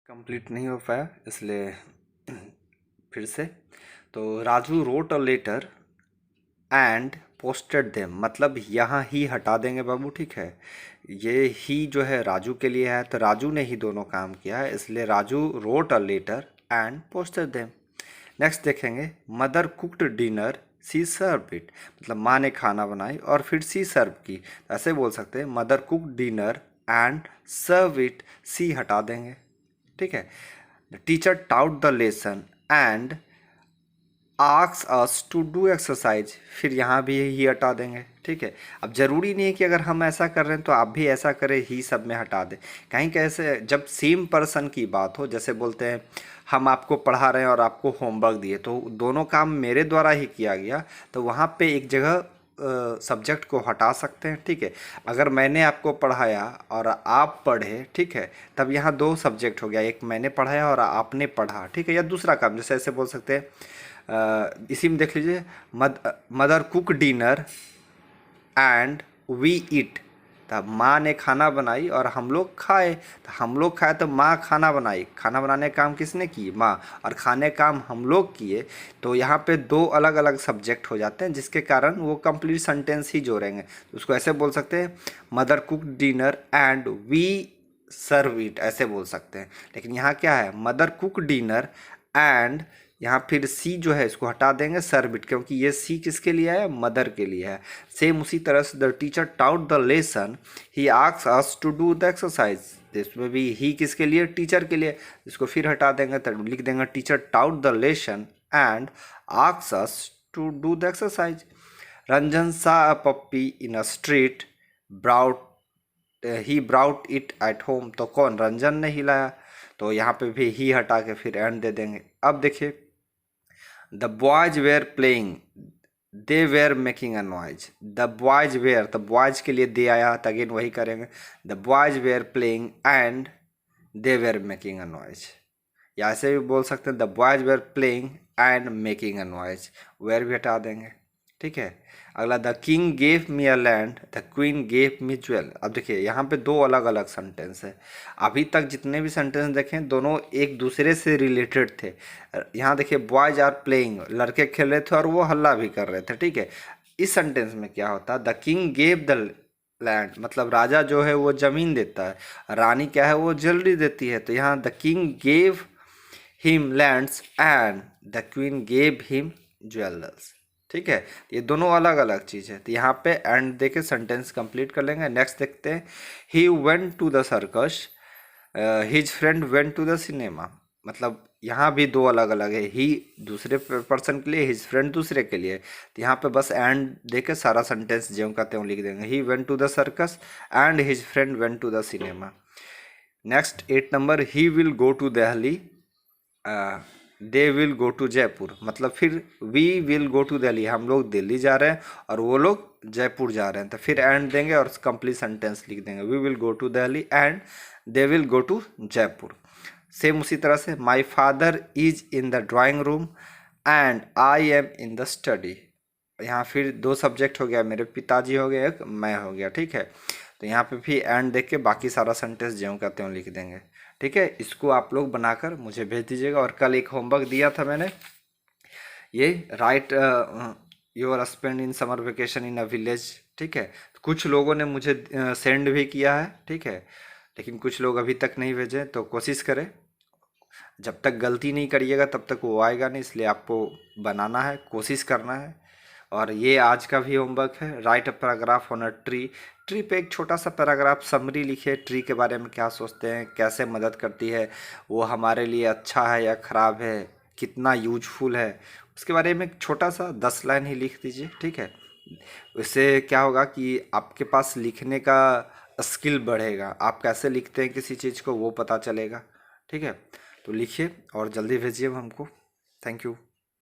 Complete नहीं हो पाया, इसलिए फिर से। तो Raju wrote a letter and posted them, मतलब यहाँ ही हटा देंगे बाबू, ठीक है। ये ही जो है राजू के लिए है, तो राजू ने ही दोनों काम किया है, इसलिए Raju wrote a letter and posted them. Next देखेंगे, mother cooked dinner she serve it, मतलब माँ ने खाना बनाई और फिर सी सर्व की। ऐसे बोल सकते हैं, mother cooked dinner and serve it, she हटा देंगे, ठीक है। The teacher taught the lesson and asks us to do exercise, फिर यहाँ भी ही हटा देंगे, ठीक है। अब ज़रूरी नहीं है कि अगर हम ऐसा कर रहे हैं तो आप भी ऐसा करें, ही सब में हटा दें। कहीं कैसे जब सेम पर्सन की बात हो, जैसे बोलते हैं हम आपको पढ़ा रहे हैं और आपको होमवर्क दिए, तो दोनों काम मेरे द्वारा ही किया गया, तो वहाँ पे एक जगह सब्जेक्ट को हटा सकते हैं, ठीक है। अगर मैंने आपको पढ़ाया और आप पढ़े, ठीक है, तब यहाँ दो सब्जेक्ट हो गया, एक मैंने पढ़ाया और आपने पढ़ा, ठीक है। या दूसरा काम जैसे ऐसे बोल सकते हैं, इसी में देख लीजिए, mother cook dinner and we eat, तब माँ ने खाना बनाई और हम लोग खाए, तो हम लोग खाए तो माँ खाना बनाई, खाना बनाने का काम किसने की, माँ, और खाने काम हम लोग किए। तो यहाँ पे दो अलग अलग सब्जेक्ट हो जाते हैं, जिसके कारण वो कंप्लीट सेंटेंस ही जोड़ेंगे। तो उसको ऐसे बोल सकते हैं, mother cook dinner and we serve it, ऐसे बोल सकते हैं। लेकिन यहाँ क्या है, मदर कुक डिनर एंड, यहाँ फिर सी जो है इसको हटा देंगे, सर्व इट, क्योंकि ये सी किसके लिए है, मदर के लिए है। सेम उसी तरह से, the teacher taught the lesson he asks us to do the exercise, इसमें भी ही किसके लिए, टीचर के लिए, इसको फिर हटा देंगे, तो लिख देंगे teacher taught the lesson and asks us to do the exercise. Ranjan saw a puppy in a street, brought he brought it at home, तो कौन, रंजन ने ही लाया, तो यहाँ पे भी ही हटा के फिर एंड दे देंगे। अब देखिए, the boys were playing they were making a noise, the boys were, तो बॉयज के लिए दे आया, तो अगेन वही करेंगे, the boys were playing and they were making a noise. या ऐसे भी बोल सकते हैं, the boys were playing and making a noise, were भी हटा देंगे, ठीक है। अगला, the king gave me a land the queen gave me jewel. अब देखिए यहाँ पे दो अलग अलग सेंटेंस है। अभी तक जितने भी सेंटेंस देखें दोनों एक दूसरे से रिलेटेड थे। यहाँ देखिए, बॉयज आर प्लेइंग, लड़के खेल रहे थे और वो हल्ला भी कर रहे थे, ठीक है। इस सेंटेंस में क्या होता है, the king gave the land, मतलब राजा जो है वो जमीन देता है, रानी क्या है, वो ज्वेलरी देती है। तो यहाँ the king gave him lands and the queen gave him jewellers, ठीक है। ये दोनों अलग अलग चीज़ है, तो यहाँ पे एंड देके सेंटेंस कंप्लीट कर लेंगे। नेक्स्ट देखते हैं, he went to the circus his friend went to the cinema, मतलब यहाँ भी दो अलग अलग है, ही दूसरे पर्सन के लिए, हिज फ्रेंड दूसरे के लिए। तो यहाँ पे बस एंड देके सारा सेंटेंस ज्यों का त्यों लिख देंगे, he went to the circus and his friend went to the cinema. Next 8 number, he will go to Delhi they will go to Jaipur, मतलब फिर we will go to Delhi, हम लोग दिल्ली जा रहे हैं और वो लोग जयपुर जा रहे हैं, तो फिर एंड देंगे और कंप्लीट सेंटेंस लिख देंगे, we will go to Delhi and they will go to Jaipur. Same उसी तरह से, my father is in the drawing room and I am in the study, यहाँ फिर दो सब्जेक्ट हो गया, मेरे पिताजी हो गए, एक मैं हो गया, ठीक है। तो यहाँ पे भी एंड देख के बाकी सारा सेंटेंस ज्यों का त्यों लिख देंगे, ठीक है। इसको आप लोग बनाकर मुझे भेज दीजिएगा। और कल एक होमवर्क दिया था मैंने, ये right your spend in summer vacation in a village, ठीक है। कुछ लोगों ने मुझे सेंड भी किया है, ठीक है, लेकिन कुछ लोग अभी तक नहीं भेजे, तो कोशिश करें, जब तक गलती नहीं करिएगा तब तक वो आएगा नहीं, इसलिए आपको बनाना है, कोशिश करना है। और ये आज का भी होमवर्क है, right a paragraph on a tree, tree पे एक छोटा सा पैराग्राफ समरी लिखिए, ट्री के बारे में क्या सोचते हैं, कैसे मदद करती है, वो हमारे लिए अच्छा है या ख़राब है, कितना यूजफुल है, उसके बारे में एक छोटा सा 10 लाइन ही लिख दीजिए, ठीक है। इससे क्या होगा कि आपके पास लिखने का स्किल बढ़ेगा, आप कैसे लिखते हैं किसी चीज़ को वो पता चलेगा, ठीक है। तो लिखिए और जल्दी भेजिए हमको। Thank you.